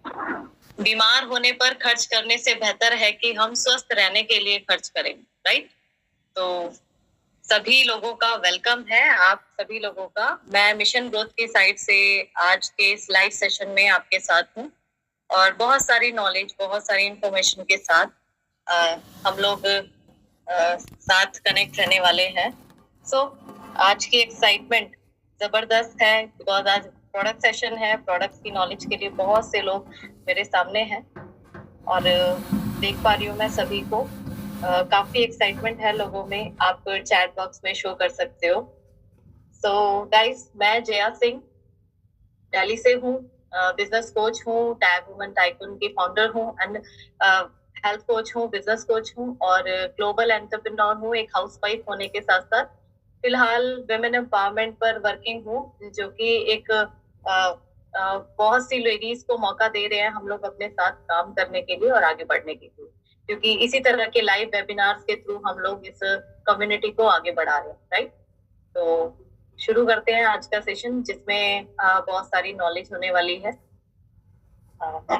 बीमार होने पर खर्च करने से बेहतर है कि हम स्वस्थ रहने के लिए खर्च करें, राइट? तो सभी लोगों का वेलकम है, आप सभी लोगों का। मैं मिशन ग्रोथ की साइड से आज के इस लाइव सेशन में आपके साथ हूँ और बहुत सारी नॉलेज, बहुत सारी इंफॉर्मेशन के साथ हम लोग साथ कनेक्ट रहने वाले हैं। सो आज की एक्साइटमेंट जबरदस्त है बिकॉज आज प्रोडक्ट सेशन है। प्रोडक्ट्स की नॉलेज के लिए बहुत से लोग मेरे सामने हैं और देख पा रही हूँ मैं सभी को। काफी एक्साइटमेंट है लोगों में, आप चैट बॉक्स में शो कर सकते हो। सो गाइस, मैं जया सिंह दिल्ली से हूँ, बिजनेस कोच हूँ, टैग वुमन टाइकून की फाउंडर हूँ एंड हेल्थ कोच हूँ, बिजनेस कोच हूँ और ग्लोबल एंटरप्रेन्योर हूँ। एक हाउसवाइफ होने के साथ साथ फिलहाल वुमेन एम्पावरमेंट पर वर्किंग हूँ, जो कि एक बहुत सी लेडीज को मौका दे रहे हैं हम लोग अपने साथ काम करने के लिए और आगे बढ़ने के लिए, क्योंकि इसी तरह के लाइव वेबिनार्स के थ्रू हम लोग इस कम्युनिटी को आगे बढ़ा रहे हैं, राइट? तो शुरू करते हैं आज का सेशन, जिसमें बहुत सारी नॉलेज होने वाली है।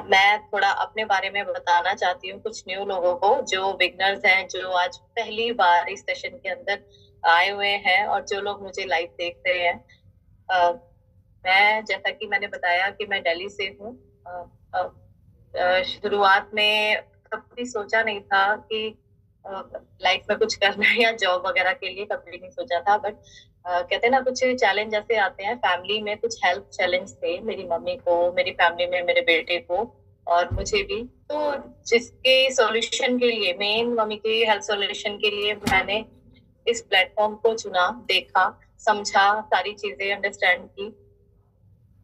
मैं थोड़ा अपने बारे में बताना चाहती हूँ कुछ न्यू लोगों को, जो बिगनर्स हैं, जो आज पहली बार इस सेशन के अंदर आए हुए हैं और जो लोग मुझे लाइव देख रहे हैं। मैं, जैसा कि मैंने बताया कि मैं दिल्ली से हूँ। शुरुआत में कभी सोचा नहीं था कि लाइफ में कुछ करना है या जॉब वगैरह के लिए कभी नहीं सोचा था, बट कहते हैं ना, कुछ चैलेंज ऐसे आते हैं फैमिली में। कुछ हेल्थ चैलेंज थे मेरी मम्मी को, मेरी फैमिली में मेरे बेटे को और मुझे भी। तो जिसके सॉल्यूशन के लिए, मेन मम्मी के हेल्थ सॉल्यूशन के लिए मैंने इस प्लेटफॉर्म को चुना, देखा, समझा, सारी चीजें अंडरस्टैंड की।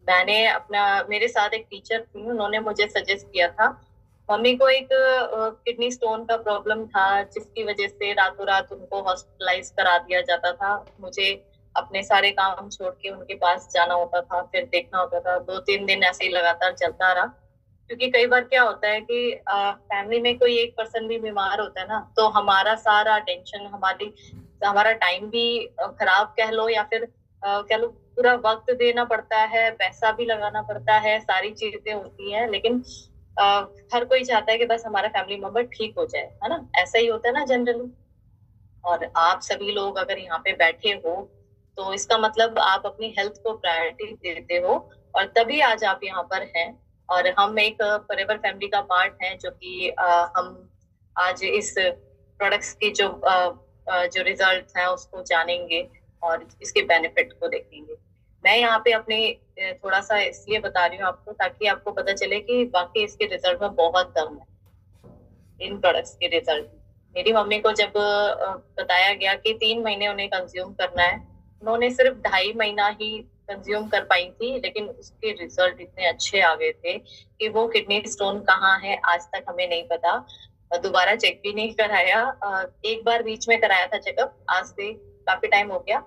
मैंने अपना, मेरे साथ एक टीचर थी, उन्होंने मुझे सजेस्ट किया था। मम्मी को एक किडनी स्टोन का प्रॉब्लम था, जिसकी वजह से रातों रात उनको हॉस्पिटलाइज करा दिया जाता था। मुझे अपने सारे काम छोड़ के उनके पास जाना होता था, फिर देखना होता था। 2-3 दिन ऐसे ही लगातार चलता रहा, क्योंकि कई बार क्या होता है कि फैमिली में कोई एक पर्सन भी बीमार होता है ना, तो हमारा सारा टेंशन, हमारा टाइम भी खराब कह लो या फिर कह लो, पूरा वक्त देना पड़ता है, पैसा भी लगाना पड़ता है, सारी चीजें होती हैं। लेकिन अ, हर कोई चाहता है कि बस हमारा फैमिली मेंबर ठीक हो जाए, है ना? ऐसा ही होता है ना जनरली। और आप सभी लोग अगर यहाँ पे बैठे हो, तो इसका मतलब आप अपनी हेल्थ को प्रायोरिटी देते हो और तभी आज आप यहाँ पर हैं। और हम एक फॉरएवर फैमिली का पार्ट हैं, जो कि हम आज इस प्रोडक्ट्स की जो रिजल्ट है उसको जानेंगे और इसके बेनिफिट को देखेंगे। मैं यहाँ पे अपने थोड़ा सा इसलिए बता रही हूँ आपको, ताकि आपको पता चले कि वाकई इसके रिजल्ट में बहुत दम है, इन प्रोडक्ट्स के रिजल्ट। मेरी मम्मी को जब बताया गया कि 3 महीने उन्हें कंज्यूम करना है, उन्होंने सिर्फ 2.5 महीना ही कंज्यूम कर पाई थी, लेकिन उसके रिजल्ट इतने अच्छे आ गए थे कि वो किडनी स्टोन कहाँ है आज तक हमें नहीं पता। दोबारा चेक भी नहीं कराया। एक बार बीच में कराया था चेकअप, आज से काफी टाइम हो गया।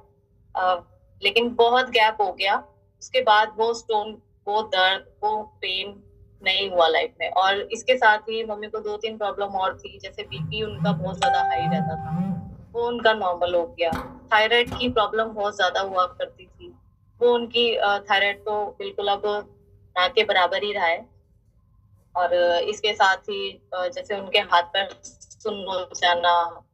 अ, लेकिन बहुत गैप हो गया। उसके बाद वो स्टोन, वो दर्द, वो पेन नहीं हुआ लाइफ में। और इसके साथ ही मम्मी को 2-3 प्रॉब्लम और थी, जैसे बीपी उनका बहुत ज्यादा हाई रहता था, वो उनका नॉर्मल हो गया। थायराइड की प्रॉब्लम बहुत ज्यादा हुआ करती थी, वो उनकी थायराइड तो बिल्कुल अब ना के बराबर ही रहा है। और इसके साथ ही जैसे उनके हाथ पैर सुन्न हो जाना,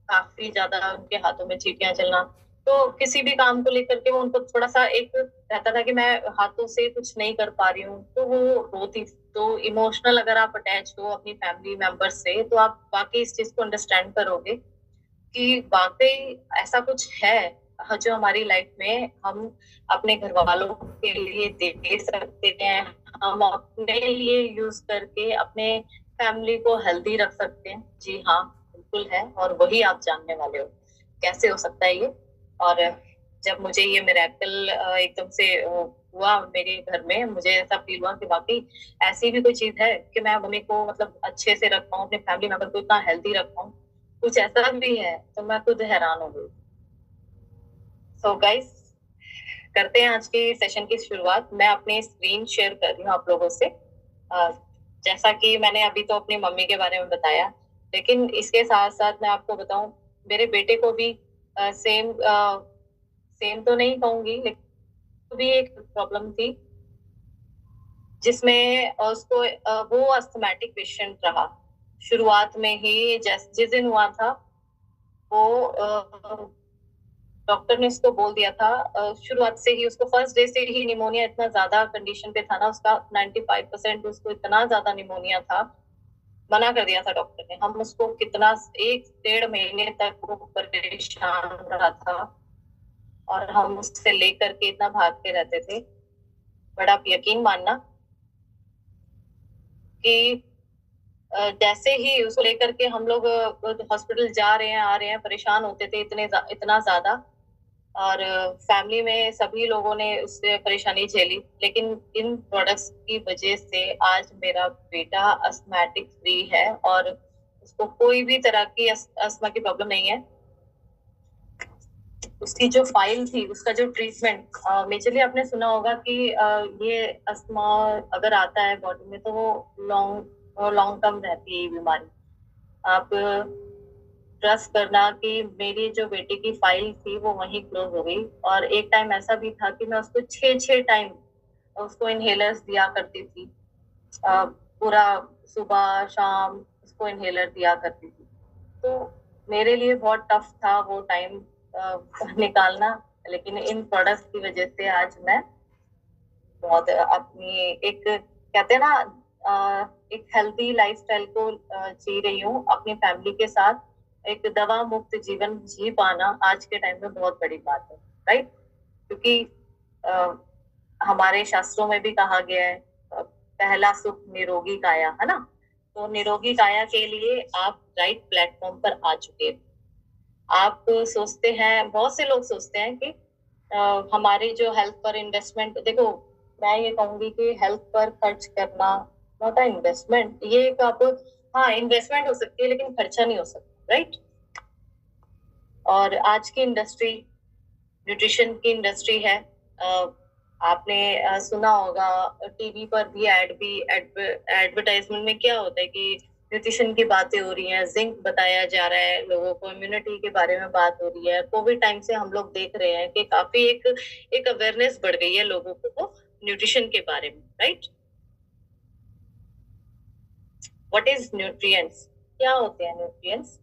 काफी ज्यादा उनके हाथों में चींटियां चलना, तो किसी भी काम को लेकर के वो, उनको थोड़ा सा एक रहता था कि मैं हाथों से कुछ नहीं कर पा रही हूँ, तो वो रोती। तो इमोशनल अगर आप अटैच हो अपनी फैमिली मेंबर से, तो आप वाकई इस चीज को अंडरस्टैंड करोगे कि वाकई ऐसा कुछ है जो हमारी लाइफ में हम अपने घर वालों के लिए दे सकते हैं, हम अपने लिए यूज करके अपने फैमिली को हेल्दी रख सकते हैं। जी हाँ, बिल्कुल है, और वही आप जानने वाले हो कैसे हो सकता है ये। और जब मुझे ये मिरेकल एकदम से हुआ मेरे घर में, मुझे ऐसा फील हुआ कि वाकई ऐसी भी कोई चीज है कि मैं मम्मी को मतलब अच्छे से रख पाऊँ, अपने फैमिली मेंबर को इतना हेल्दी रख पाऊँ, कुछ ऐसा भी है। तो मैं खुद हैरान हो गई। सो गाइस, करते हैं आज के सेशन की शुरुआत। मैं अपनी स्क्रीन शेयर कर रही हूँ आप लोगों से। जैसा कि मैंने अभी तो अपनी मम्मी के बारे में बताया, लेकिन इसके साथ साथ मैं आपको बताऊं, मेरे बेटे को भी सेम सेम तो नहीं कहूंगी, लेकिन भी एक प्रॉब्लम थी। जिसमें उसको वो अस्थमेटिक पेशेंट रहा शुरुआत में ही। जिस दिन हुआ था वो डॉक्टर ने उसको बोल दिया था, शुरुआत से ही उसको फर्स्ट डे से ही निमोनिया इतना ज्यादा कंडीशन पे था ना उसका, 95% उसको इतना ज्यादा निमोनिया था, मना कर दिया था डॉक्टर ने। हम उसको कितना 1 डेढ़ महीने तक वो परेशान रहा था और हम उससे लेकर के इतना भागते रहते थे। बट आप यकीन मानना कि जैसे ही उसको लेकर के हम लोग हॉस्पिटल जा रहे हैं आ रहे हैं, परेशान होते थे इतना ज्यादा। और फैमिली में सभी लोगों ने उससे परेशानी झेली, लेकिन इन प्रोडक्ट्स की वजह से आज मेरा बेटा अस्थमैटिक फ्री है और उसको कोई भी तरह की अस्थमा की प्रॉब्लम नहीं है। उसकी जो फाइल थी, उसका जो ट्रीटमेंट, मेजरली आपने सुना होगा कि ये अस्थमा अगर आता है बॉडी में तो वो लॉन्ग लॉन्ग टर्म रहती है ये बीमारी। आप ट्रस्ट करना कि मेरी जो बेटी की फाइल थी वो वहीं क्लोज हो गई। और एक टाइम ऐसा भी था कि मैं उसको 6 टाइम उसको इनहेलर्स दिया करती थी, पूरा सुबह शाम उसको इनहेलर दिया करती थी। तो मेरे लिए बहुत टफ था वो टाइम निकालना, लेकिन इन प्रोडक्ट्स की वजह से आज मैं बहुत अपनी एक कहते हैं ना एक हेल्दी लाइफस्टाइल को जी रही हूँ अपनी फैमिली के साथ। एक दवा मुक्त जीवन जी पाना आज के टाइम में बहुत बड़ी बात है, राइट? क्योंकि अ, हमारे शास्त्रों में भी कहा गया है, पहला सुख निरोगी काया, है ना? तो निरोगी काया के लिए आप राइट प्लेटफॉर्म पर आ चुके हैं। आप सोचते हैं, बहुत से लोग सोचते हैं कि हमारी जो हेल्थ पर इन्वेस्टमेंट, देखो मैं ये कहूंगी कि हेल्थ पर खर्च करना नॉट अ इन्वेस्टमेंट। ये एक आप, हाँ इन्वेस्टमेंट हो सकती है लेकिन खर्चा नहीं हो सकता, राइट? और आज की इंडस्ट्री न्यूट्रिशन की इंडस्ट्री है। आपने सुना होगा टीवी पर भी एडवर्टाइजमेंट में क्या होता है कि न्यूट्रिशन की बातें हो रही हैं, जिंक बताया जा रहा है लोगों को, इम्यूनिटी के बारे में बात हो रही है। कोविड टाइम से हम लोग देख रहे हैं कि काफी एक अवेयरनेस बढ़ गई है लोगों को न्यूट्रिशन के बारे में, राइट? What is nutrients? क्या होते हैं न्यूट्रिएंट्स?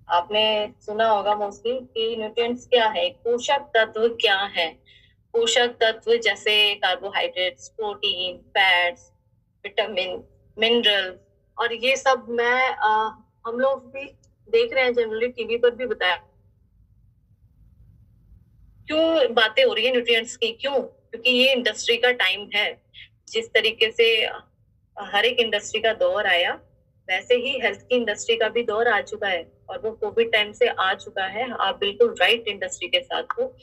आपने सुना होगा मोस्टली कि न्यूट्रिएंट्स क्या है, पोषक तत्व क्या है। पोषक तत्व जैसे carbohydrates, protein, fats, vitamin, mineral, और ये सब मैं हम लोग भी देख रहे हैं, जनरली टीवी पर भी बताया। क्यों बातें हो रही है न्यूट्रिएंट्स की? क्यों? क्योंकि ये इंडस्ट्री का टाइम है। जिस तरीके से हर एक इंडस्ट्री का दौर आया, वैसे ही हेल्थ की इंडस्ट्री का भी दौर आ चुका है और वो कोविड टाइम से आ चुका है। आप बिल्कुल राइट इंडस्ट्री के साथ हो।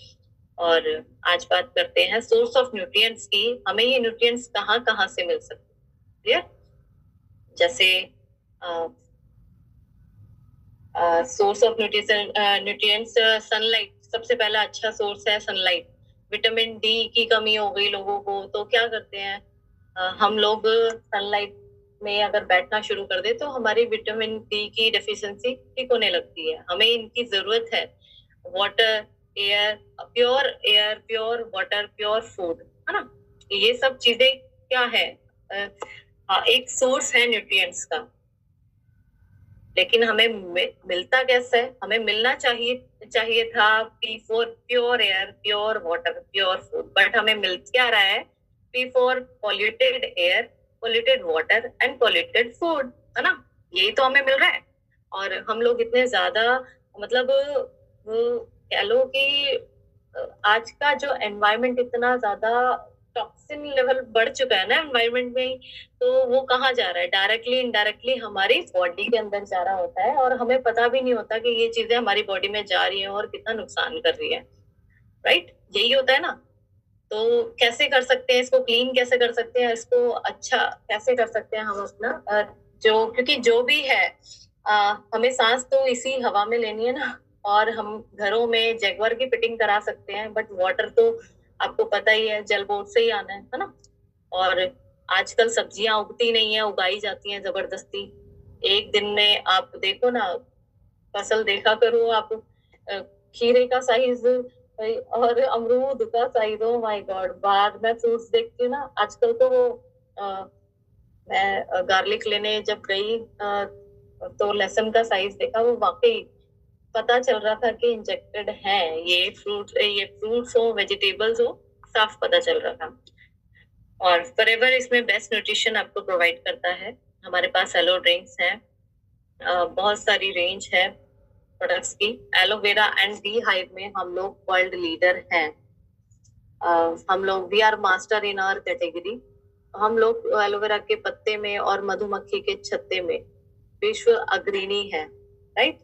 और आज बात करते हैं सोर्स ऑफ न्यूट्रिएंट्स की। हमें ये न्यूट्रिएंट्स कहाँ कहाँ से मिल सकते हैं, क्लियर? जैसे सोर्स ऑफ न्यूट्रिएंट्स, सनलाइट सबसे पहला अच्छा सोर्स है, सनलाइट। विटामिन डी की कमी हो गई लोगों को तो क्या करते हैं, हम लोग सनलाइट में अगर बैठना शुरू कर दे तो हमारी विटामिन डी की डेफिशिएंसी ठीक होने लगती है। हमें इनकी जरूरत है। Water, air, pure water, pure food, है ना? ये सब चीजें क्या है, एक सोर्स है न्यूट्रिएंट्स का। लेकिन हमें मिलता कैसे है? हमें मिलना चाहिए चाहिए था P for pure air, pure water, pure food, but हमें मिल क्या रहा है? P for polluted air, polluted water and polluted food, है ना? यही तो हमें मिल रहा है। और हम लोग इतने ज्यादा, मतलब वो कह लो कि आज का जो एनवायरमेंट इतना ज्यादा टॉक्सिन लेवल बढ़ चुका है ना एनवायरमेंट में, तो वो कहाँ जा रहा है? डायरेक्टली इनडायरेक्टली हमारी बॉडी के अंदर जा रहा होता है और हमें पता भी नहीं होता कि ये चीजें हमारी बॉडी में जा रही हैं और कितना नुकसान कर रही है, राइट? यही होता है ना? तो कैसे कर सकते हैं इसको? क्लीन कैसे कर सकते हैं इसको? अच्छा कैसे कर सकते हैं हम अपना जो, क्योंकि जो भी है हमें सांस तो इसी हवा में लेनी है ना। और हम घरों में जैगवार की फिटिंग करा सकते हैं, बट वाटर तो आपको पता ही है जल बोर्ड से ही आना है ना? और आजकल सब्जियां उगती नहीं है, उगाई जाती हैं जबरदस्ती। एक दिन में आप देखो ना, फसल देखा करो आप, खीरे का साइज और अमरूद का साइज, ओ माय गॉड। बाहर मैं फ्रूट्स देखती हूँ ना आजकल, तो वो मैं गार्लिक लेने जब गई तो लहसुन का साइज देखा, वो वाकई पता चल रहा था कि इंजेक्टेड है। ये फ्रूट्स हो वेजिटेबल्स हो, साफ पता चल रहा था। और फॉरएवर इसमें बेस्ट न्यूट्रिशन आपको प्रोवाइड करता है। हमारे पास एलो ड्रिंक्स हैं, बहुत सारी रेंज है प्रोडक्ट्स की। एलोवेरा एंड बी हाइव में हम लोग वर्ल्ड लीडर हैं। हम लोग we are master in our category. हम लोग एलोवेरा के पत्ते में और मधुमक्खी के छत्ते में विश्व अग्रणी है, राइट।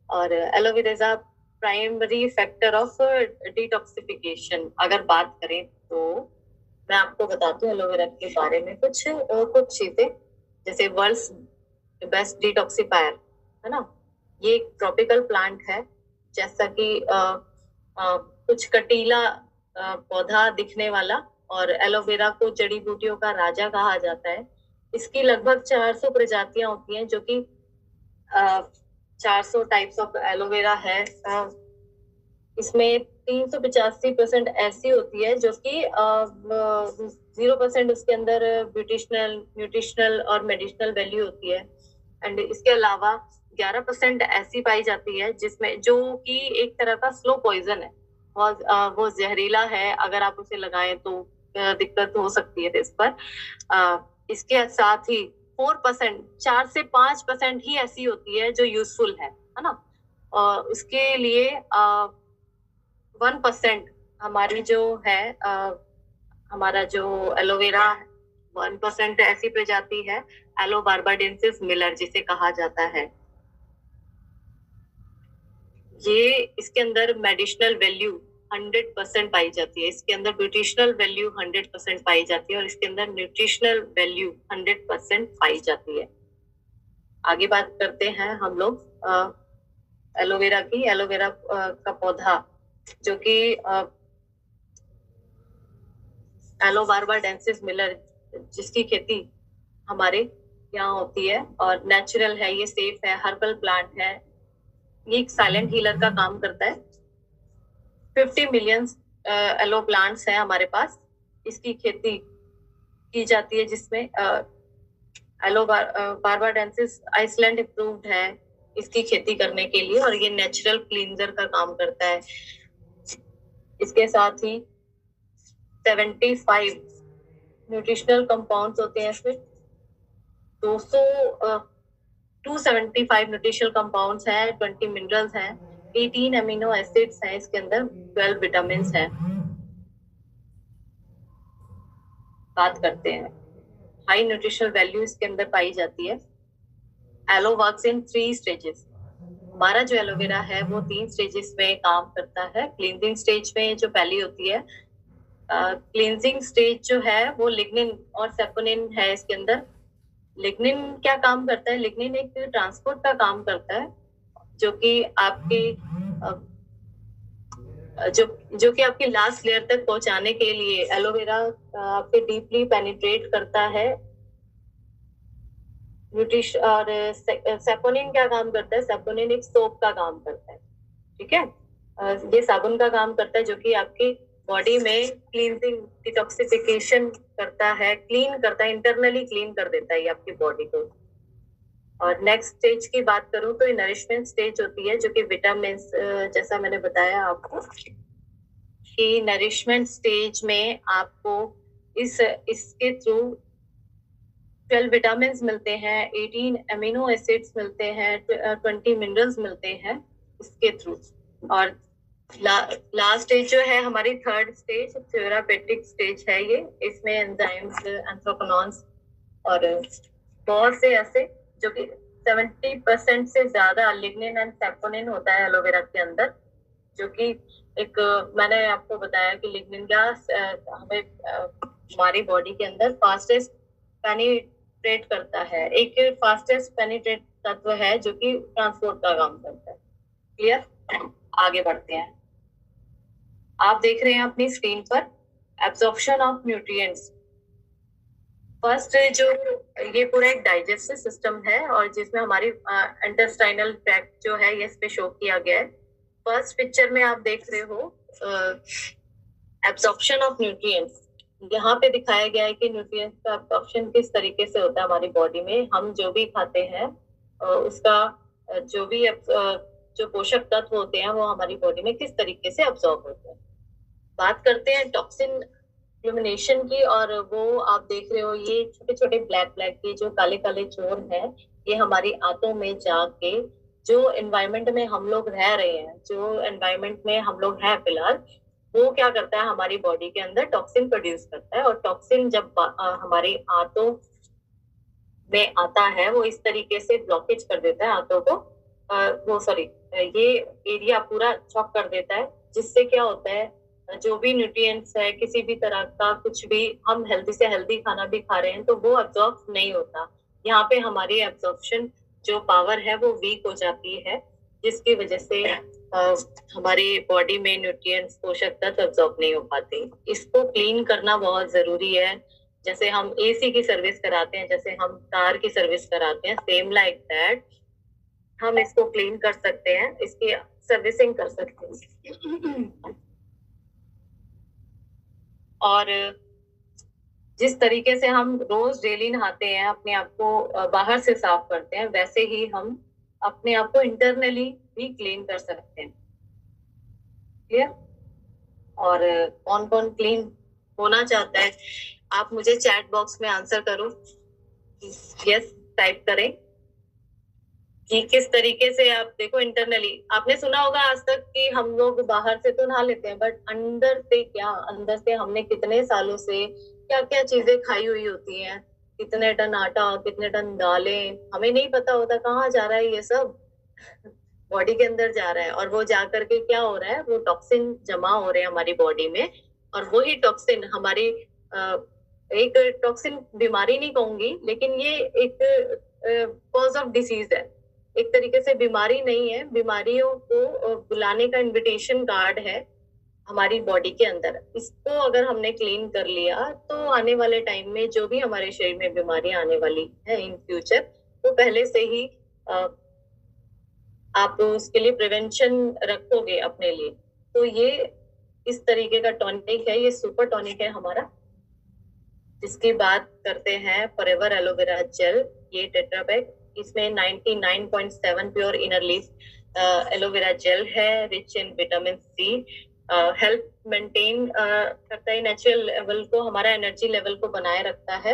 और aloe vera is a primary factor of detoxification. अगर बात करें तो मैं आपको बताती हूँ एलोवेरा के बारे में कुछ चीजें। जैसे वर्ल्ड बेस्ट डिटॉक्सिफायर है ना, ये एक ट्रॉपिकल प्लांट है। जैसा कि कुछ कटीला पौधा दिखने वाला, और एलोवेरा को जड़ी बूटियों का राजा कहा जाता है। इसकी लगभग 400 प्रजातियां होती हैं, जो कि 400 टाइप्स ऑफ एलोवेरा है। इसमें 385% ऐसी होती है जो कि 0% उसके अंदर न्यूट्रिशनल और मेडिसिनल वैल्यू होती है। एंड इसके अलावा 11% ऐसी पाई जाती है जिसमें जो कि एक तरह का स्लो पॉइजन है। वो जहरीला है, अगर आप उसे लगाएं तो दिक्कत हो सकती है इस पर। इसके साथ ही 4%, 4 से 5% ही ऐसी होती है जो यूजफुल है ना। उसके लिए 1% हमारी जो है हमारा जो एलोवेरा 1% ऐसी प्रजाति है एलो बार्बाडेंसिस मिलर, जिसे कहा जाता है। ये इसके अंदर मेडिसिनल वैल्यू 100% पाई जाती है। इसके अंदर ब्यूटिशनल वैल्यू 100% पाई जाती है, और इसके अंदर न्यूट्रिशनल वैल्यू 100% पाई जाती है। आगे बात करते हैं हम लोग एलोवेरा की। एलोवेरा का पौधा जो कि एलो बार्बाडेंसिस मिलर, जिसकी खेती हमारे यहाँ होती है और नेचुरल है, ये सेफ है, हर्बल प्लांट है। ये एक साइलेंट हीलर का काम करता है। 50 मिलियन एलो प्लांट्स हैं हमारे पास। इसकी खेती की जाती है, जिसमें एलो बार्बाडेंसिस आइसलैंड अप्रूव्ड है इसकी खेती करने के लिए, और ये नेचुरल क्लींजर का काम करता है। इसके साथ ही 75 न्यूट्रिशनल कंपाउंड्स होते हैं इसमें। 275 न्यूट्रिशनल कंपाउंड्स हैं, 20 मिनरल्स हैं, 18 अमीनो एसिड्स हैं इसके अंदर, 12 विटामिन हैं। बात करते हैं हाई न्यूट्रिशनल वैल्यू इसके अंदर पाई जाती है। Aloe works in 3 stages. हमारा जो एलोवेरा है वो 3 स्टेजेस में काम करता है। क्लींजिंग स्टेज में जो पहली होती है, क्लींजिंग स्टेज जो है वो लिग्निन और सेपोनिन है इसके अंदर। लिग्निन क्या काम करता है? लिग्निन एक ट्रांसपोर्ट का काम करता है, जो कि आपके जो कि आपकी लास्ट लेयर तक पहुंचाने के लिए एलोवेरा आपके डीपली पेनिट्रेट करता है। न्यूट्रिश और सेपोनिन क्या काम करता है? सेपोनिन एक सोप का काम करता है, ठीक है। ये साबुन का काम करता है, जो कि आपकी बॉडी में क्लींजिंग डिटॉक्सिफिकेशन करता है, क्लीन करता है, इंटरनली क्लीन कर देता है ये आपकी बॉडी को। और नेक्स्ट स्टेज की बात करूं तो नरिशमेंट स्टेज होती है, जो कि विटामिन, जैसा मैंने बताया आपको कि नरिशमेंट स्टेज में आपको इसके थ्रू 12 विटामिन मिलते हैं, 18 अमीनो एसिड्स मिलते हैं, 20 मिनरल्स मिलते हैं इसके थ्रू। और लास्ट स्टेज जो है हमारी थर्ड स्टेज, थेरापेटिक स्टेज है ये। इसमें एंजाइम्स, एंथ्रोक्विनोन्स और बहुत से ऐसे, जो कि 70% से ज्यादा लिग्निन एंड सेपोनिन होता है एलोवेरा के अंदर, जो कि एक मैंने आपको बताया कि लिग्निन क्या हमें हमारी बॉडी के अंदर फास्टेस्ट पेनिट्रेट करता है। एक फास्टेस्ट पेनिट्रेट तत्व है जो कि ट्रांसपोर्ट का काम करता है। क्लियर? आगे बढ़ते हैं। आप देख रहे हैं अपनी स्क्रीन पर एब्जॉर्प्शन ऑफ न्यूट्रिएंट्स। फर्स्ट जो ये पूरा एक डाइजेस्टिव सिस्टम है, और जिसमें हमारी इंटेस्टाइनल ट्रैक्ट जो है ये इस पे शो किया गया है। फर्स्ट पिक्चर में आप देख रहे हो एब्जॉर्प्शन ऑफ न्यूट्रिएंट्स, यहाँ पे दिखाया गया है कि न्यूट्रिएंट्स का एब्जॉर्प्शन किस तरीके से होता है हमारी बॉडी में। हम जो भी खाते हैं उसका जो भी जो पोषक तत्व होते हैं वो हमारी बॉडी में किस तरीके से एब्जॉर्ब होते हैं। बात करते हैं टॉक्सिन इल्यूमिनेशन की, और वो आप देख रहे हो ये छोटे छोटे ब्लैक ब्लैक के जो काले काले चोर हैं, ये हमारी आंतों में जाके जो एनवायरनमेंट में हम लोग रह रहे हैं, जो एनवायरनमेंट में हम लोग हैं फिलहाल, वो क्या करता है हमारी बॉडी के अंदर टॉक्सिन प्रोड्यूस करता है। और टॉक्सिन जब हमारी आंतों में आता है वो इस तरीके से ब्लॉकेज कर देता है आंतों को, वो सॉरी ये एरिया पूरा चौक कर देता है, जिससे क्या होता है जो भी न्यूट्रिएंट्स है, किसी भी तरह का कुछ भी हम हेल्दी से हेल्दी खाना भी खा रहे हैं तो वो एब्जॉर्ब नहीं होता। यहाँ पे हमारी एब्जॉर्प्शन जो पावर है वो वीक हो जाती है, जिसकी वजह से हमारी बॉडी में न्यूट्रिएंट्स पोषक तत्व एब्जॉर्ब नहीं हो पाते। इसको क्लीन करना बहुत जरूरी है। जैसे हम एसी की सर्विस कराते हैं, जैसे हम कार की सर्विस कराते हैं, सेम लाइक दैट हम इसको क्लीन कर सकते हैं, इसकी सर्विसिंग कर सकते हैं। और जिस तरीके से हम रोज डेली नहाते हैं, अपने आप को बाहर से साफ करते हैं, वैसे ही हम अपने आप को इंटरनली भी क्लीन कर सकते हैं। क्लियर? और कौन कौन क्लीन होना चाहता है, आप मुझे चैट बॉक्स में आंसर करो, यस टाइप करें कि किस तरीके से आप देखो इंटरनली। आपने सुना होगा आज तक कि हम लोग बाहर से तो नहा लेते हैं, बट अंदर से क्या, अंदर से हमने कितने सालों से क्या क्या चीजें खाई हुई होती हैं, कितने टन आटा, कितने टन दालें, हमें नहीं पता होता कहाँ जा रहा है ये सब, बॉडी के अंदर जा रहा है। और वो जा करके क्या हो रहा है, वो टॉक्सिन जमा हो रहे हैं हमारी बॉडी में, और वही टॉक्सिन हमारी एक टॉक्सिन बीमारी नहीं कहूंगी, लेकिन ये एक कॉज ऑफ डिसीज है, एक तरीके से बीमारी नहीं है, बीमारियों को बुलाने का इनविटेशन कार्ड है हमारी बॉडी के अंदर। इसको अगर हमने क्लीन कर लिया तो आने वाले टाइम में जो भी हमारे शरीर में बीमारियां आने वाली है इन फ्यूचर, तो पहले से ही आप उसके लिए प्रिवेंशन रखोगे अपने लिए। तो ये इस तरीके का टॉनिक है, ये सुपर टॉनिक है हमारा, जिसकी बात करते हैं फॉरएवर एलोवेरा जेल। ये टेट्रापैक, इसमें 99.7 pure inner leaf aloe vera gel है, rich in vitamin C, health maintain करता है, नेचुरल लेवल को, हमारा एनर्जी लेवल को बनाए रखता है,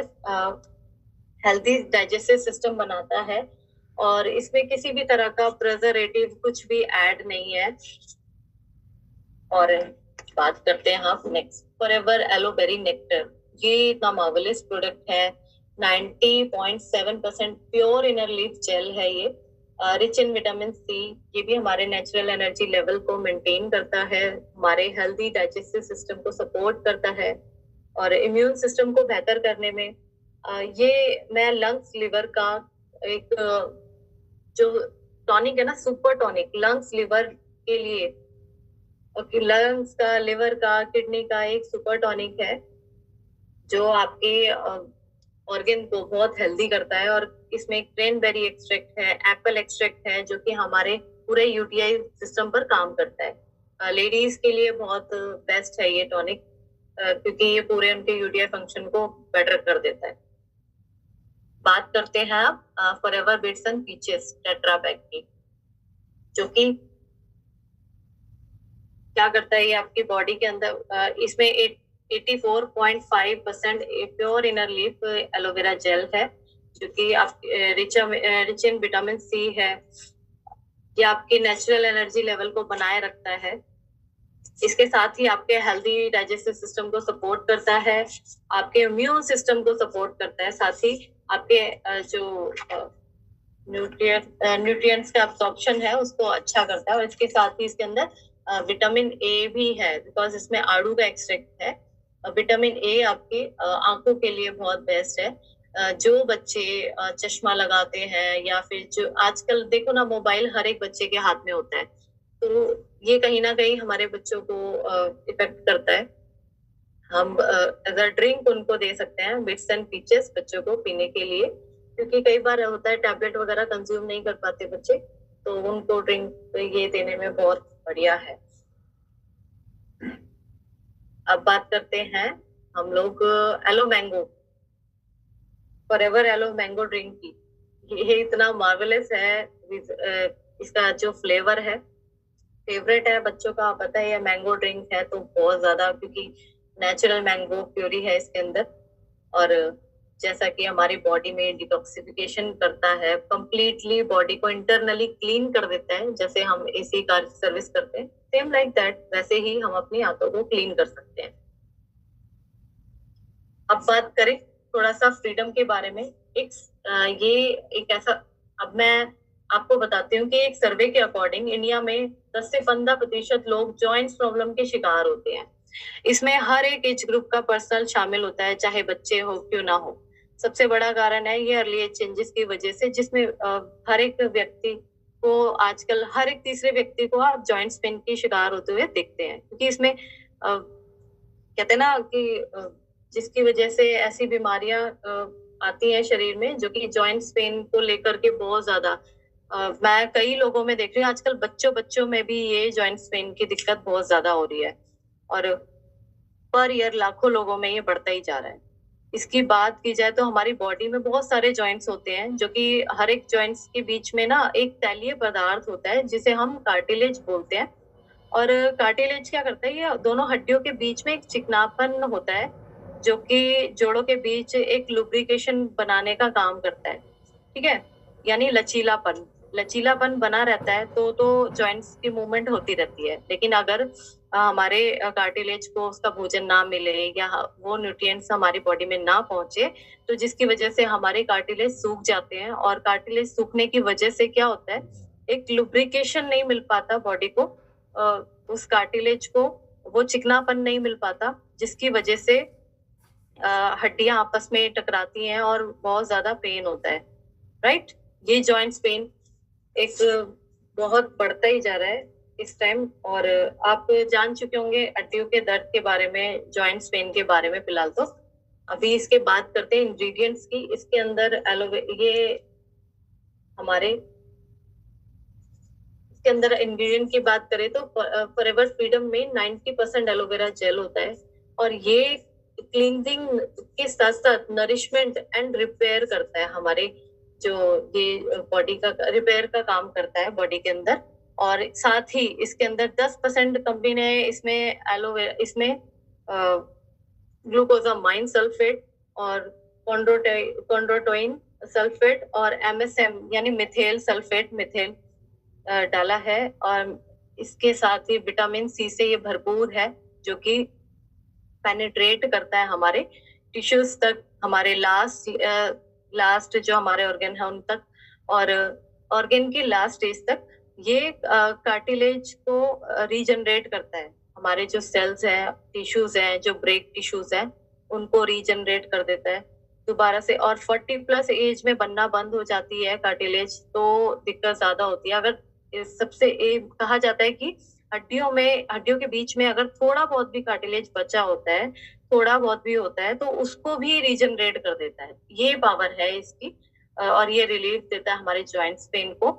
हेल्दी डाइजेस्टिव सिस्टम बनाता है, और इसमें किसी भी तरह का प्रिजर्वेटिव कुछ भी ऐड नहीं है। और बात करते हैं हम नेक्स्ट फॉरएवर एलोवेरी नेक्टर। ये इतना मार्वेलस प्रोडक्ट है, 90.7% प्योर इनर लीफ जेल है ये, रिच इन विटामिन सी। ये भी हमारे नेचुरल एनर्जी लेवल को मेंटेन करता है, हमारे हेल्दी डाइजेस्टिव सिस्टम को सपोर्ट करता है, और इम्यून सिस्टम को बेहतर करने में ये मैं लंग्स लिवर का एक जो टॉनिक है ना, सुपर टॉनिक, लंग्स लिवर के लिए, लंग्स का, लिवर का, किडनी का एक सुपर टॉनिक है जो आपके ऑर्गन को बहुत हेल्दी करता है। और इसमें क्रैनबेरी एक्सट्रैक्ट है, एप्पल एक्सट्रैक्ट है, जो कि हमारे पूरे यूटीआई सिस्टम पर काम करता है। लेडीज के लिए बहुत बेस्ट है ये टॉनिक, क्योंकि ये पूरे उनके यूटीआई फंक्शन को बेटर कर देता है। बात करते हैं आप forever bits and peaches Tetra Pak की, जो कि क्या करता है, ये आपकी बॉडी के अंदर इसमें 84.5% pure inner leaf aloe vera gel है, जो कि आप रिच इन विटामिन सी है। ये आपके नेचुरल एनर्जी लेवल को बनाए रखता है, इसके साथ ही आपके हेल्दी डाइजेस्टिव सिस्टम को सपोर्ट करता है, आपके इम्यून सिस्टम को सपोर्ट करता है, साथ ही आपके जो न्यूट्रिएंट्स का अब्सॉर्प्शन है उसको अच्छा करता है। और इसके साथ ही इसके अंदर विटामिन ए भी है, बिकॉज इसमें आड़ू का एक्सट्रैक्ट है। विटामिन ए आपकी आंखों के लिए बहुत बेस्ट है। जो बच्चे चश्मा लगाते हैं, या फिर जो आजकल देखो ना, मोबाइल हर एक बच्चे के हाथ में होता है, तो ये कहीं ना कहीं हमारे बच्चों को इफेक्ट करता है। हम एज अ ड्रिंक उनको दे सकते हैं बिट्स एंड पीचेस बच्चों को पीने के लिए, क्योंकि कई बार होता है टैबलेट वगैरह कंज्यूम नहीं कर पाते बच्चे, तो उनको ड्रिंक ये देने में बहुत बढ़िया है। अब बात करते हैं हम लोग aloe mango, forever aloe mango drink की। ये इतना मार्वेलस है। इसका जो फ्लेवर है फेवरेट है बच्चों का, पता है ये मैंगो ड्रिंक है तो बहुत ज्यादा, क्योंकि नेचुरल मैंगो प्यूरी है इसके अंदर। और जैसा कि हमारी बॉडी में डिटॉक्सिफिकेशन करता है, कंप्लीटली बॉडी को इंटरनली क्लीन कर देता है, जैसे हम एसी कार सर्विस करते हैं, सेम लाइक दैट वैसे ही हम अपनी आंतों को क्लीन कर सकते हैं। अब बात करें थोड़ा सा फ्रीडम के बारे में। ये एक ऐसा, अब मैं आपको बताती हूँ कि एक सर्वे के अकॉर्डिंग इंडिया में 10 से 15% लोग जॉइंट्स प्रॉब्लम के शिकार होते हैं। इसमें हर एक एज ग्रुप का पर्सन शामिल होता है, चाहे बच्चे हो क्यों ना हो। सबसे बड़ा कारण है ये अर्ली एज चेंजेस की वजह से, जिसमें हर एक व्यक्ति को आजकल, हर एक तीसरे व्यक्ति को आप जॉइंट्स पेन के शिकार होते हुए देखते हैं, क्योंकि इसमें कहते हैं ना कि जिसकी वजह से ऐसी बीमारियां आती हैं शरीर में, जो कि जॉइंट्स पेन को लेकर के बहुत ज्यादा मैं कई लोगों में देख रही हूँ आजकल, बच्चों में भी ये जॉइंट्स पेन की दिक्कत बहुत ज्यादा हो रही है, और पर ईयर लाखों लोगों में ये बढ़ता ही जा रहा है। इसकी बात की जाए तो हमारी बॉडी में बहुत सारे जॉइंट्स होते हैं, जो कि हर एक जॉइंट्स के बीच में ना एक तैलीय पदार्थ होता है जिसे हम कार्टिलेज बोलते हैं। और कार्टिलेज क्या करता है, ये दोनों हड्डियों के बीच में एक चिकनापन होता है, जो कि जोड़ों के बीच एक लुब्रिकेशन बनाने का काम करता है। ठीक है, यानी लचीलापन बना रहता है तो जॉइंट्स की मूवमेंट होती रहती है। लेकिन अगर हमारे कार्टिलेज को उसका भोजन ना मिले या वो न्यूट्रिएंट्स हमारी बॉडी में ना पहुंचे, तो जिसकी वजह से हमारे कार्टिलेज सूख जाते हैं, और कार्टिलेज सूखने की वजह से क्या होता है, एक लुब्रिकेशन नहीं मिल पाता बॉडी को, उस कार्टिलेज को वो चिकनापन नहीं मिल पाता, जिसकी वजह से हड्डियां आपस में टकराती हैं और बहुत ज्यादा पेन होता है। राइट, ये जॉइंट्स पेन एक बहुत बढ़ता ही जा रहा है इस टाइम। और आप जान चुके होंगे हड्डियों के दर्द के बारे में, जॉइंट्स पेन के बारे में फिलहाल। तो अभी इसके बात करते हैं इंग्रेडिएंट्स की। इसके अंदर ये हमारे इसके अंदर इंग्रेडिएंट की बात करें तो फॉरएवर फ्रीडम में 90% एलोवेरा जेल होता है, और ये क्लींजिंग के साथ साथ नरिशमेंट एंड रिपेयर करता है, हमारे जो ये बॉडी का रिपेयर का काम करता है बॉडी के अंदर। और साथ ही इसके अंदर 10% कंपनी ने इसमें ग्लूकोजामाइन सल्फेट और कॉन्ड्रोटोइन सल्फेट और MSM यानी मिथेल सल्फेट डाला है। और इसके साथ ही विटामिन सी से ये भरपूर है, जो कि पेनिट्रेट करता है हमारे टिश्यूज तक, हमारे लास्ट जो हमारे ऑर्गन है उन तक, और ऑर्गन की लास्ट स्टेज तक ये कार्टिलेज को रीजनरेट करता है। हमारे जो सेल्स हैं, टिश्यूज हैं, जो ब्रेक टिश्यूज हैं, उनको रीजनरेट कर देता है दोबारा से। और 40+ एज में बनना बंद हो जाती है कार्टिलेज, तो दिक्कत ज्यादा होती है। अगर सबसे कहा जाता है कि हड्डियों के बीच में अगर थोड़ा बहुत भी कार्टिलेज बचा होता है, थोड़ा बहुत भी होता है, तो उसको भी रीजनरेट कर देता है। ये पावर है इसकी, और ये रिलीफ देता है हमारे जॉइंट्स पेन को,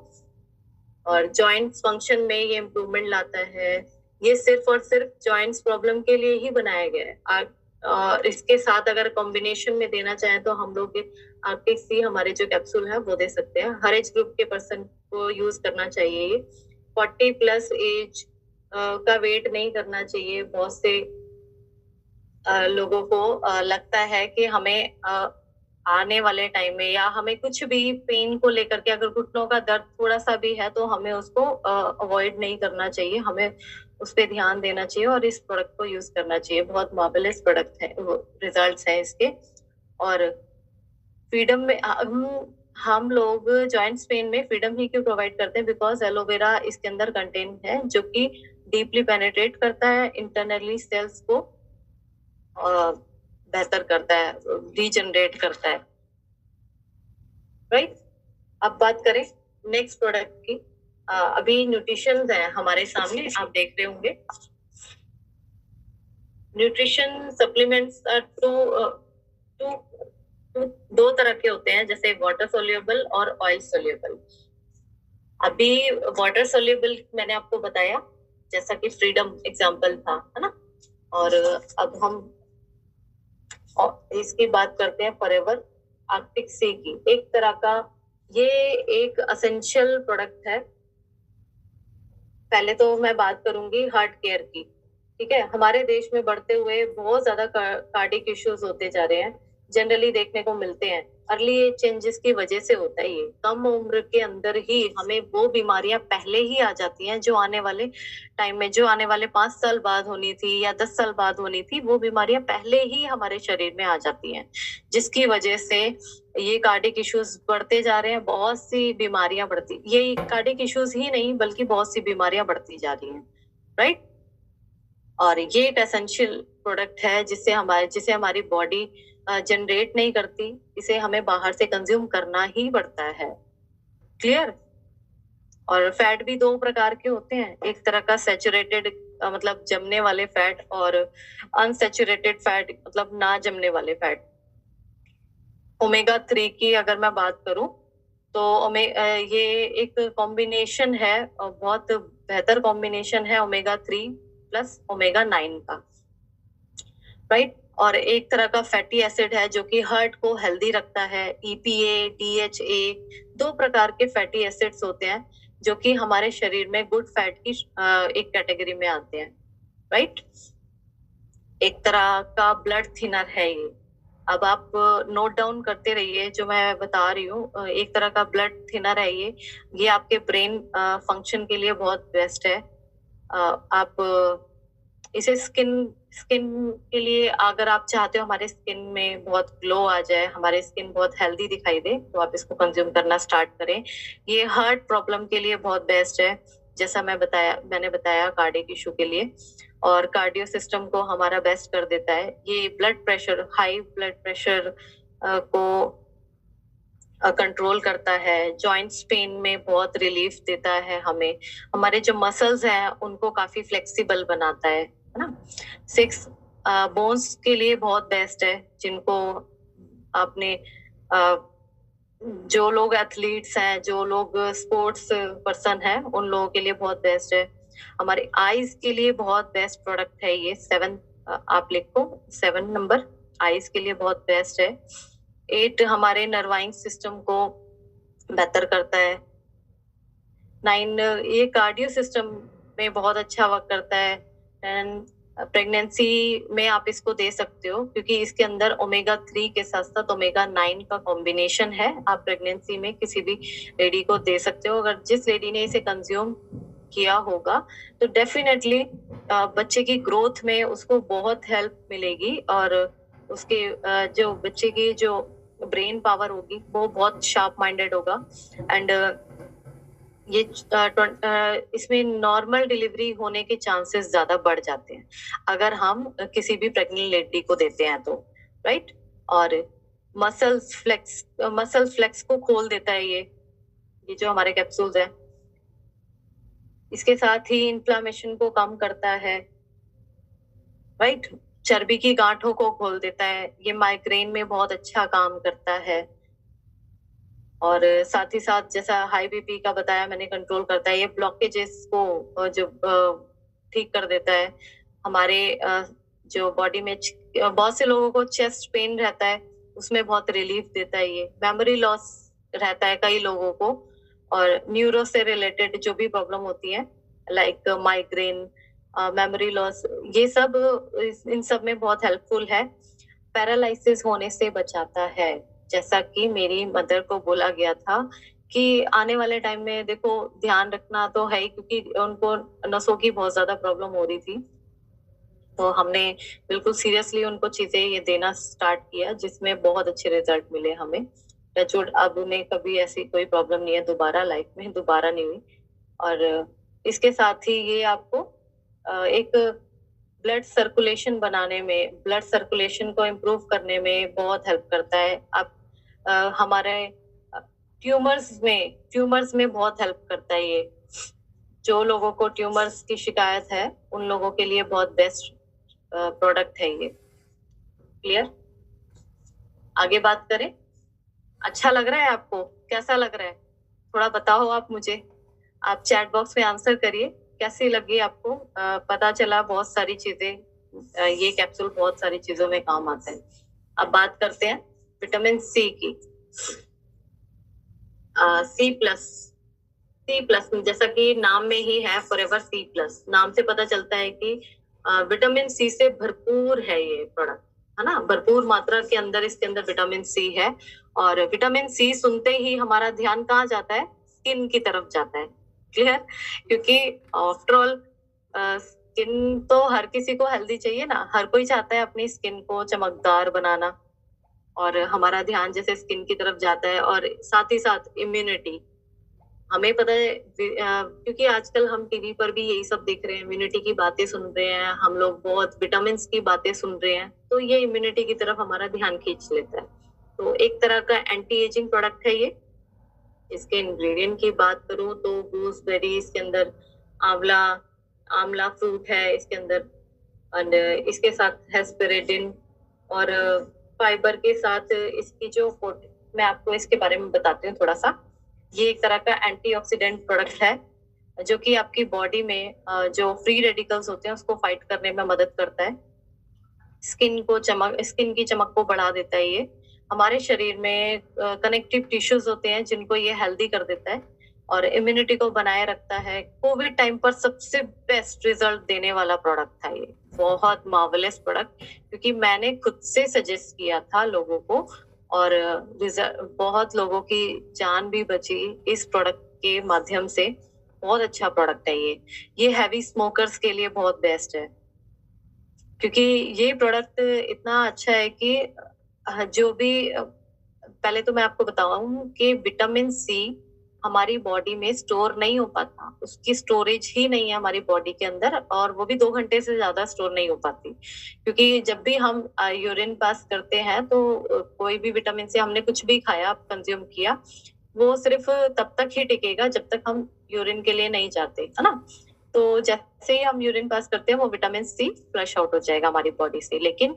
और जॉइंट्स फंक्शन में ये इम्प्रूवमेंट लाता है। ये सिर्फ और सिर्फ जॉइंट्स प्रॉब्लम के लिए ही बनाया गया है। और इसके साथ अगर कॉम्बिनेशन में देना चाहें तो हम लोग RTC हमारे जो कैप्सूल है वो दे सकते हैं। हर एज ग्रुप के पर्सन को यूज करना चाहिए ये। 40+ एज का वेट नहीं करना चाहिए। बहुत से लोगों को लगता है कि हमें आने वाले टाइम में या हमें कुछ भी पेन को लेकर के, अगर घुटनों का दर्द थोड़ा सा भी है तो हमें उसको अवॉइड नहीं करना चाहिए, हमें उस पर ध्यान देना चाहिए और इस प्रोडक्ट को यूज करना चाहिए। बहुत मार्वेलस प्रोडक्ट है, रिजल्ट्स हैं इसके। और फ्रीडम में हम लोग जॉइंट्स पेन में फ्रीडम ही क्यों प्रोवाइड करते हैं, बिकॉज एलोवेरा इसके अंदर कंटेंट है जो कि डीपली पेनिट्रेट करता है इंटरनली सेल्स को, बेहतर करता है, रीजनरेट करता है। राइट, अब बात करें नेक्स्ट प्रोडक्ट की। अभी न्यूट्रिशन है हमारे सामने, आप देख रहे होंगे। न्यूट्रिशन सप्लीमेंट्स दो तरह के होते हैं, जैसे वाटर सोल्यूबल और ऑयल सोल्यूबल। अभी वाटर सोल्यूबल मैंने आपको बताया, जैसा कि फ्रीडम एग्जांपल था, है ना। और अब हम इसकी बात करते हैं फॉरएवर आर्कटिक सी की। एक तरह का ये एक असेंशियल प्रोडक्ट है। पहले तो मैं बात करूंगी हार्ट केयर की। ठीक है, हमारे देश में बढ़ते हुए बहुत ज्यादा कार्डिक इश्यूज होते जा रहे हैं, जनरली देखने को मिलते हैं। अर्ली एज चेंजेस की वजह से होता है ये। कम उम्र के अंदर ही हमें वो बीमारियां पहले ही आ जाती हैं जो आने वाले टाइम में, जो आने वाले 5 साल बाद होनी थी या 10 साल बाद होनी थी, वो बीमारियां पहले ही हमारे शरीर में आ जाती हैं, जिसकी वजह से ये कार्डिक इश्यूज बढ़ते जा रहे हैं। बहुत सी बीमारियां बढ़ती, ये कार्डिक इश्यूज ही नहीं बल्कि बहुत सी बीमारियां बढ़ती जा रही हैं, राइट। और ये एक एसेंशियल प्रोडक्ट है जिसे हमारी बॉडी जनरेट नहीं करती, इसे हमें बाहर से कंज्यूम करना ही पड़ता है। क्लियर। और फैट भी दो प्रकार के होते हैं, एक तरह का सैचुरेटेड मतलब जमने वाले फैट, और अनसैचुरेटेड फैट मतलब ना जमने वाले फैट। ओमेगा 3 की अगर मैं बात करूं तो ये एक कॉम्बिनेशन है, बहुत बेहतर कॉम्बिनेशन है ओमेगा 3 प्लस ओमेगा 9 का, राइट। और एक तरह का फैटी एसिड है जो कि हार्ट को हेल्दी रखता है। ईपीए, डीएचए, दो प्रकार के फैटी एसिड्स होते हैं जो कि हमारे शरीर में गुड फैट की एक कैटेगरी में आते हैं, राइट। एक तरह का ब्लड थिनर है ये। अब आप नोट डाउन करते रहिए जो मैं बता रही हूँ। एक तरह का ब्लड थिनर है ये आपके ब्रेन फंक्शन के लिए बहुत बेस्ट है। आप इसे स्किन स्किन के लिए, अगर आप चाहते हो हमारे स्किन में बहुत ग्लो आ जाए, हमारे स्किन बहुत हेल्दी दिखाई दे, तो आप इसको कंज्यूम करना स्टार्ट करें। ये हार्ट प्रॉब्लम के लिए बहुत बेस्ट है, जैसा मैंने बताया कार्डियक इशू के लिए, और कार्डियो सिस्टम को हमारा बेस्ट कर देता है। ये blood pressure, high blood pressure को कंट्रोल करता है। जॉइंट्स पेन में बहुत रिलीफ देता है हमें। हमारे जो मसल्स हैं उनको काफी फ्लेक्सिबल बनाता है ना। 6 बोन्स के लिए बहुत बेस्ट है, जिनको आपने जो लोग एथलीट्स हैं, जो लोग स्पोर्ट्स पर्सन हैं, उन लोगों के लिए बहुत बेस्ट है। हमारे आईज के लिए बहुत बेस्ट प्रोडक्ट है ये। 7 आप लिखो, 7 नंबर आईज के लिए बहुत बेस्ट है। 8 हमारे नर्वाइंग सिस्टम को बेहतर करता है। 9 ये कार्डियो सिस्टम में बहुत अच्छा वर्क करता है। एंड प्रेगनेंसी में आप इसको दे सकते हो, क्योंकि इसके अंदर ओमेगा 3 के साथ साथ ओमेगा 9 का कॉम्बिनेशन है। आप प्रेगनेंसी में किसी भी लेडी को दे सकते हो, अगर जिस लेडी ने इसे कंज्यूम किया होगा तो डेफिनेटली बच्चे की ग्रोथ में उसको बहुत हेल्प मिलेगी, और उसके जो बच्चे की जो ब्रेन पावर होगी वो बहुत शार्प माइंडेड होगा। एंड ये इसमें नॉर्मल डिलीवरी होने के चांसेस ज्यादा बढ़ जाते हैं अगर हम किसी भी प्रेग्नेंट लेडी को देते हैं तो, राइट। और मसल फ्लेक्स को खोल देता है ये जो हमारे कैप्सूल्स है। इसके साथ ही इन्फ्लामेशन को कम करता है, राइट। चर्बी की गांठों को खोल देता है। ये माइग्रेन में बहुत अच्छा काम करता है। और साथ ही साथ जैसा हाई बीपी का बताया मैंने, कंट्रोल करता है। ये ब्लॉकेजेस को जो ठीक कर देता है। हमारे जो बॉडी में बहुत से लोगों को चेस्ट पेन रहता है, उसमें बहुत रिलीफ देता है ये। मेमोरी लॉस रहता है कई लोगों को, और न्यूरो से रिलेटेड जो भी प्रॉब्लम होती है लाइक माइग्रेन, मेमोरी लॉस, ये सब इन सब में बहुत हेल्पफुल है। पैरालिसिस होने से बचाता है, जैसा कि मेरी मदर को बोला गया था कि आने वाले टाइम में देखो ध्यान रखना तो है ही, क्योंकि उनको नसों की बहुत ज्यादा प्रॉब्लम हो रही थी। तो हमने बिल्कुल सीरियसली उनको चीजें ये देना स्टार्ट किया, जिसमें बहुत अच्छे रिजल्ट मिले हमें। अब उन्हें कभी ऐसी कोई प्रॉब्लम नहीं है, दोबारा लाइफ में दोबारा नहीं हुई। और इसके साथ ही ये आपको एक ब्लड सर्कुलेशन बनाने में, ब्लड सर्कुलेशन को इम्प्रूव करने में बहुत हेल्प करता है। आप हमारे ट्यूमर्स में बहुत हेल्प करता है ये। जो लोगों को ट्यूमर्स की शिकायत है उन लोगों के लिए बहुत बेस्ट प्रोडक्ट है ये। क्लियर। आगे बात करें। अच्छा लग रहा है आपको? कैसा लग रहा है थोड़ा बताओ आप मुझे। आप चैट बॉक्स में आंसर करिए, कैसी लगी आपको। पता चला बहुत सारी चीजें ये कैप्सूल बहुत सारी चीजों में काम आता है। अब बात करते हैं विटामिन सी की। सी प्लस जैसा कि नाम में ही है, फॉरएवर सी प्लस, नाम से पता चलता है कि विटामिन सी से भरपूर है ये प्रोडक्ट, है ना। भरपूर मात्रा के अंदर इसके अंदर विटामिन सी है। और विटामिन सी सुनते ही हमारा ध्यान कहाँ जाता है? स्किन की तरफ जाता है। क्लियर? क्योंकि आफ्टर ऑल स्किन तो हर किसी को हेल्दी चाहिए ना, हर कोई चाहता है अपनी स्किन को चमकदार बनाना। और हमारा ध्यान जैसे स्किन की तरफ जाता है, और साथ ही साथ इम्यूनिटी, हमें पता है क्योंकि आजकल हम टीवी पर भी यही सब देख रहे हैं, इम्यूनिटी की बातें सुन रहे हैं हम लोग, बहुत विटामिन की बातें सुन रहे हैं, तो ये इम्यूनिटी की तरफ हमारा ध्यान खींच लेता है। तो एक तरह का एंटी एजिंग प्रोडक्ट है ये। इसके इंग्रेडिएंट की बात करूं तो गूसबेरी, इसके अंदर आंवला आंवला फ्रूट है इसके अंदर, और इसके साथ है स्पिरिडिन, और फाइबर के साथ इसकी जो मैं आपको इसके बारे में बताती हूँ थोड़ा सा। ये एक तरह का एंटीऑक्सीडेंट प्रोडक्ट है जो कि आपकी बॉडी में जो फ्री रेडिकल्स होते हैं उसको फाइट करने में मदद करता है। स्किन की चमक को बढ़ा देता है ये। हमारे शरीर में कनेक्टिव टिश्यूज होते हैं जिनको ये हेल्दी कर देता है, और इम्यूनिटी को बनाए रखता है। कोविड टाइम पर सबसे बेस्ट रिजल्ट देने वाला प्रोडक्ट था ये, बहुत मार्वेलस प्रोडक्ट, क्योंकि मैंने खुद से सजेस्ट किया था लोगों को, और बहुत लोगों की जान भी बची इस प्रोडक्ट के माध्यम से। बहुत अच्छा प्रोडक्ट है ये हैवी स्मोकर्स के लिए बहुत बेस्ट है, क्योंकि ये प्रोडक्ट इतना अच्छा है कि जो भी पहले तो मैं आपको बताऊं कि विटामिन सी हमारी बॉडी में स्टोर नहीं हो पाता, उसकी स्टोरेज ही नहीं है हमारी बॉडी के अंदर, और वो भी 2 घंटे से ज्यादा स्टोर नहीं हो पाती। क्योंकि जब भी हम यूरिन पास करते हैं तो कोई भी विटामिन सी हमने कुछ भी खाया, कंज्यूम किया, वो सिर्फ तब तक ही टिकेगा जब तक हम यूरिन के लिए नहीं जाते, है ना। तो जैसे ही हम यूरिन पास करते हैं वो विटामिन सी फ्लश आउट हो जाएगा हमारी बॉडी से। लेकिन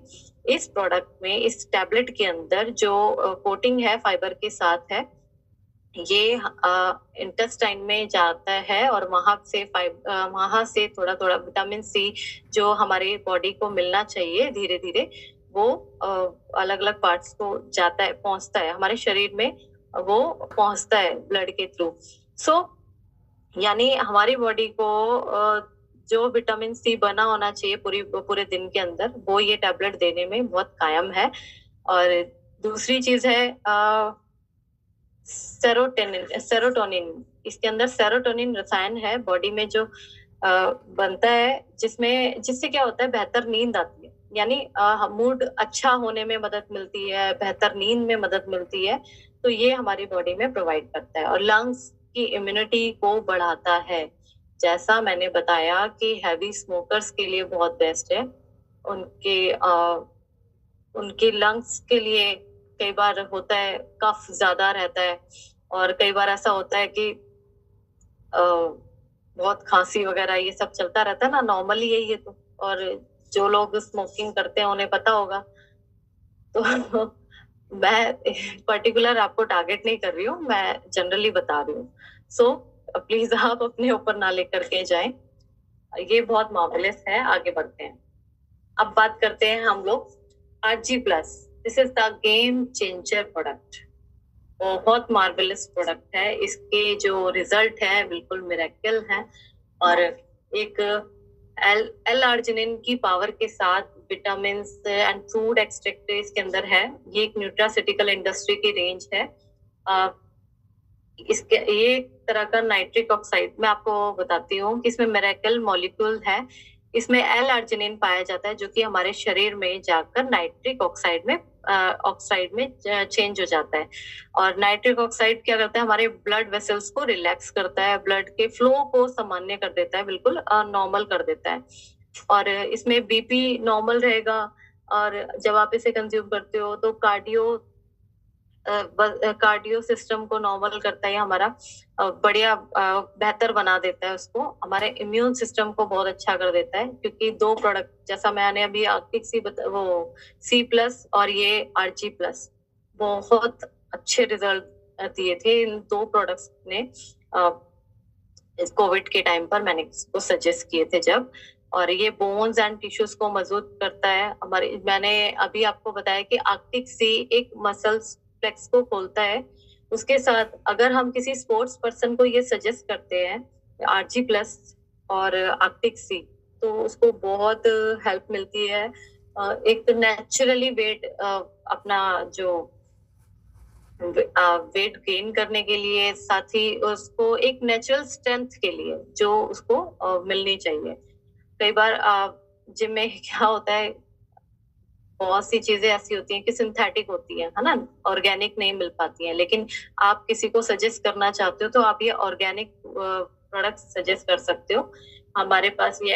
इस प्रोडक्ट में, इस टैबलेट के अंदर जो कोटिंग है फाइबर के साथ है, ये इंटेस्टाइन में जाता है, और वहां से थोड़ा थोड़ा विटामिन सी जो हमारे बॉडी को मिलना चाहिए धीरे धीरे, वो अलग अलग पार्ट्स को जाता है, पहुंचता है हमारे शरीर में, वो पहुंचता है ब्लड के थ्रू। सो यानी हमारी बॉडी को जो विटामिन सी बना होना चाहिए पूरे दिन के अंदर, वो ये टैबलेट देने में बहुत कायम है। और दूसरी चीज है सेरोटोनिन। इसके अंदर सेरोटोनिन रसायन है बॉडी में जो बनता है, जिससे क्या होता है, बेहतर नींद आती है, यानी मूड अच्छा होने में मदद मिलती है, बेहतर नींद में मदद मिलती है। तो ये हमारी बॉडी में प्रोवाइड करता है, और लंग्स की इम्यूनिटी को बढ़ाता है। जैसा मैंने बताया कि हैवी स्मोकर्स के लिए बहुत बेस्ट है, उनके लंग्स के लिए कई बार होता है कफ ज्यादा रहता है, और कई बार ऐसा होता है कि बहुत खांसी वगैरह ये सब चलता रहता है ना, नॉर्मली यही है। तो और जो लोग स्मोकिंग करते हैं उन्हें पता होगा। तो मैं पर्टिकुलर आपको टारगेट नहीं कर रही हूँ, मैं जनरली बता रही हूँ। सो प्लीज आप अपने ऊपर ना लेकर के जाएं, ये बहुत मार्वेलस है। आगे बढ़ते हैं। अब बात करते हैं हम लोग ARGI plus. This is the game changer product. बहुत मार्वेलस प्रोडक्ट है, इसके जो रिजल्ट है बिल्कुल मिरेकल है। और एक एल आर्जिनिन की पावर के साथ विटामिन एंड फूड एक्सट्रैक्ट इसके अंदर है। ये एक न्यूट्रास्यूटिकल इंडस्ट्री की रेंज है। इसके ये एक तरह का नाइट्रिक ऑक्साइड, मैं आपको बताती हूँ कि इसमें मिरेकल मॉलिक्यूल है। इसमें एल आर्जिनिन पाया जाता है जो कि हमारे शरीर में जाकर नाइट्रिक ऑक्साइड में चेंज हो जाता है। और नाइट्रिक ऑक्साइड क्या करता है, हमारे ब्लड वेसल्स को रिलैक्स करता है, ब्लड के फ्लो को सामान्य कर देता है, बिल्कुल नॉर्मल कर देता है। और इसमें बीपी नॉर्मल रहेगा, और जब आप इसे कंज्यूम करते हो तो कार्डियो सिस्टम को नॉर्मल करता है, हमारा बढ़िया बेहतर बना देता है उसको, हमारे इम्यून सिस्टम को बहुत अच्छा कर देता है। क्योंकि 2 प्रोडक्ट, जैसा मैंने अभी वो C+ और ये RG+, बहुत अच्छे रिजल्ट दिए थे इन 2 प्रोडक्ट्स ने। कोविड के टाइम पर मैंने इसको सजेस्ट किए थे जब, और ये बोन्स एंड टिश्यूज को मजबूत करता है। हमारे मैंने अभी आपको बताया कि आर्कटिक सी एक मसल्स फ्लेक्स को खोलता है। उसके साथ अगर हम किसी स्पोर्ट्स पर्सन को ये सजेस्ट करते हैं RG+ और आर्कटिक सी, तो उसको बहुत हेल्प मिलती है। एक नेचुरली वेट अपना जो वेट गेन करने के लिए, साथ ही उसको एक नेचुरल स्ट्रेंथ के लिए जो उसको मिलनी चाहिए। कई बार जिम में क्या होता है, बहुत सी चीजें ऐसी होती हैं कि सिंथेटिक होती है ना, ऑर्गेनिक नहीं मिल पाती हैं। लेकिन आप किसी को सजेस्ट करना चाहते हो तो आप ये ऑर्गेनिक प्रोडक्ट सजेस्ट कर सकते हो। हमारे पास ये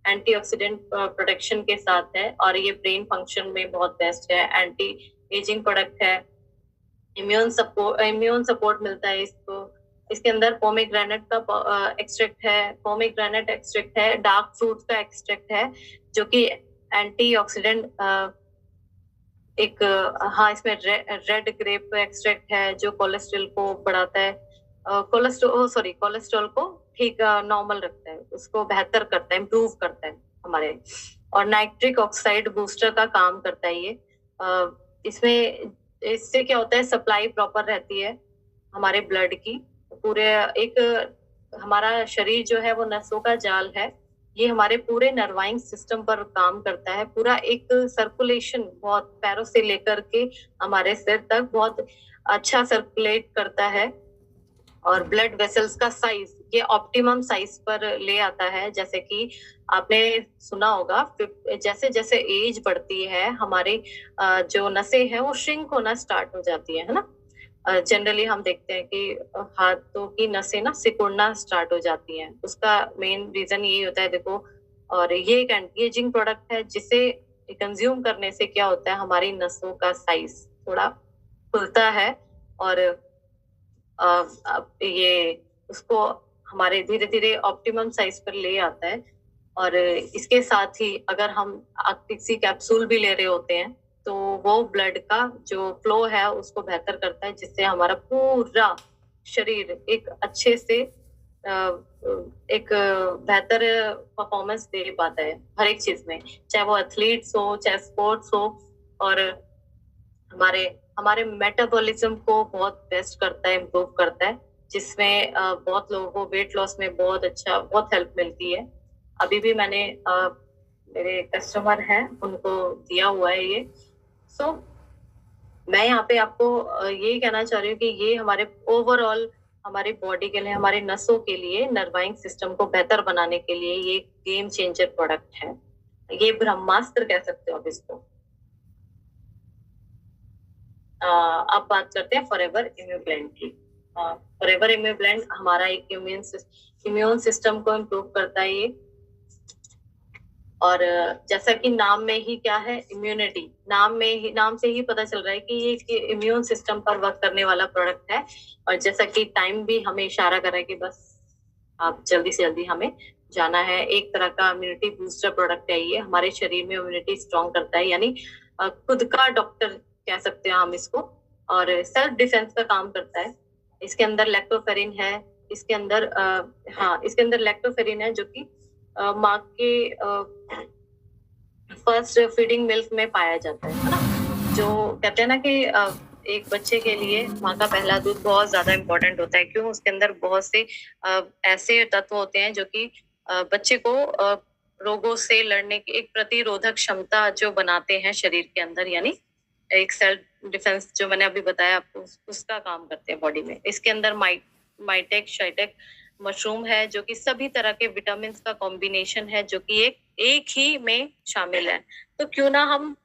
एंटीऑक्सीडेंट प्रोटेक्शन के साथ है और ये ब्रेन फंक्शन में बहुत बेस्ट है। एंटी एजिंग प्रोडक्ट है। इम्यून सपोर्ट मिलता है इसको। इसके अंदर पोमेग्रेनेट का एक्सट्रैक्ट है, डार्क फ्रूट का एक्सट्रैक्ट है, जो कि एंटीऑक्सीडेंट हाँ, इसमें रेड ग्रेप एक्सट्रैक्ट है जो कोलेस्ट्रॉल को बढ़ाता है, कोलेस्ट्रॉल को ठीक नॉर्मल रखता है, उसको बेहतर करता है, इम्प्रूव करता है हमारे। और नाइट्रिक ऑक्साइड बूस्टर का काम करता है ये। इसमें इससे क्या होता है, सप्लाई प्रॉपर रहती है हमारे ब्लड की। पूरे एक हमारा शरीर जो है वो नसों का जाल है। ये हमारे पूरे नर्वाइंग सिस्टम पर काम करता है। पूरा एक सर्कुलेशन बहुत पैरों से लेकर के हमारे सिर तक बहुत अच्छा सर्कुलेट करता है। और ब्लड वेसल्स का साइज ये ऑप्टिमम साइज पर ले आता है। जैसे कि आपने सुना होगा, जैसे जैसे एज बढ़ती है हमारी जो नसें हैं वो श्रिंक होना स्टार्ट हो जाती है ना। जनरली हम देखते हैं कि हाथों की नसें ना सिकुड़ना स्टार्ट हो जाती हैं। उसका मेन रीजन यही होता है, देखो। और ये एक एंटी एजिंग प्रोडक्ट है जिसे कंज्यूम करने से क्या होता है, हमारी नसों का साइज थोड़ा खुलता है और ये उसको हमारे धीरे धीरे ऑप्टिमम साइज पर ले आता है। और इसके साथ ही अगर हम किसी कैप्सूल भी ले रहे होते हैं तो वो ब्लड का जो फ्लो है उसको बेहतर करता है, जिससे हमारा पूरा शरीर एक अच्छे से एक बेहतर परफॉर्मेंस दे पाता है हर एक चीज में, चाहे वो एथलीट्स हो, चाहे स्पोर्ट्स हो। और हमारे हमारे मेटाबॉलिज्म को बहुत बेस्ट करता है, इम्प्रूव करता है, जिसमें बहुत लोगों को वेट लॉस में बहुत हेल्प मिलती है। अभी भी मैंने मेरे कस्टमर हैं उनको दिया हुआ है ये। सो मैं यहाँ पे आपको ये कहना चाह रही हूँ कि ये हमारे ओवरऑल हमारी बॉडी के लिए, हमारे नसों के लिए, नर्वाइंग सिस्टम को बेहतर बनाने के लिए ये गेम चेंजर प्रोडक्ट है। ये ब्रह्मास्त्र कह सकते हो आप इसको। अब बात करते हैं फॉरएवर इम्यूब्लेंड की। फॉरएवर इम्यूब्लेंड हमारा एक इम्यून सिस्टम को इम्प्रूव करता है ये। और जैसा कि नाम में ही क्या है, इम्यूनिटी, नाम से ही पता चल रहा है कि ये इम्यून सिस्टम पर वर्क करने वाला प्रोडक्ट है। और जैसा कि टाइम भी हमें इशारा कर रहा है कि बस आप जल्दी से जल्दी हमें जाना है। एक तरह का इम्यूनिटी बूस्टर प्रोडक्ट है ये, हमारे शरीर में इम्यूनिटी स्ट्रॉन्ग करता है, यानी खुद का डॉक्टर कह सकते हैं हम इसको। और सेल्फ डिफेंस का काम करता है। इसके अंदर लैक्टोफेरिन है। इसके अंदर लैक्टोफेरिन है जो कि माँ के फर्स्ट फीडिंग मिल्क में पाया जाता है ना। जो कहते हैं ना कि एक बच्चे के लिए माँ का पहला दूध बहुत ज्यादा इम्पोर्टेंट होता है। क्यों? उसके अंदर बहुत से ऐसे तत्व होते हैं जो कि बच्चे को रोगों से लड़ने की एक प्रतिरोधक क्षमता जो बनाते हैं शरीर के अंदर, यानी एक सेल्फ डिफेंस जो मैंने अभी बताया आपको, उसका काम करते हैं बॉडी में। इसके अंदर माइटेक शाइटेक मशरूम है जो कि सभी तरह के विटामिन का कॉम्बिनेशन है, जो कि एक ही में शामिल है। तो क्यों ना हम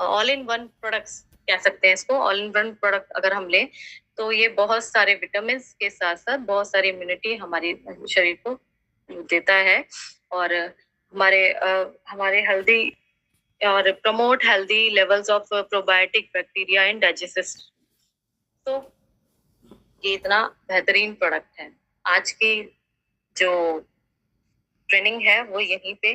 ऑल इन वन प्रोडक्ट्स कह सकते हैं इसको। ऑल इन वन प्रोडक्ट अगर हम लें तो ये बहुत सारे विटामिन के साथ साथ बहुत सारी इम्यूनिटी हमारी शरीर को देता है। और हमारे हेल्दी और promote healthy levels of probiotic bacteria in digest. तो ये इतना बेहतरीन प्रोडक्ट है। आज की जो ट्रेनिंग है वो यहीं पे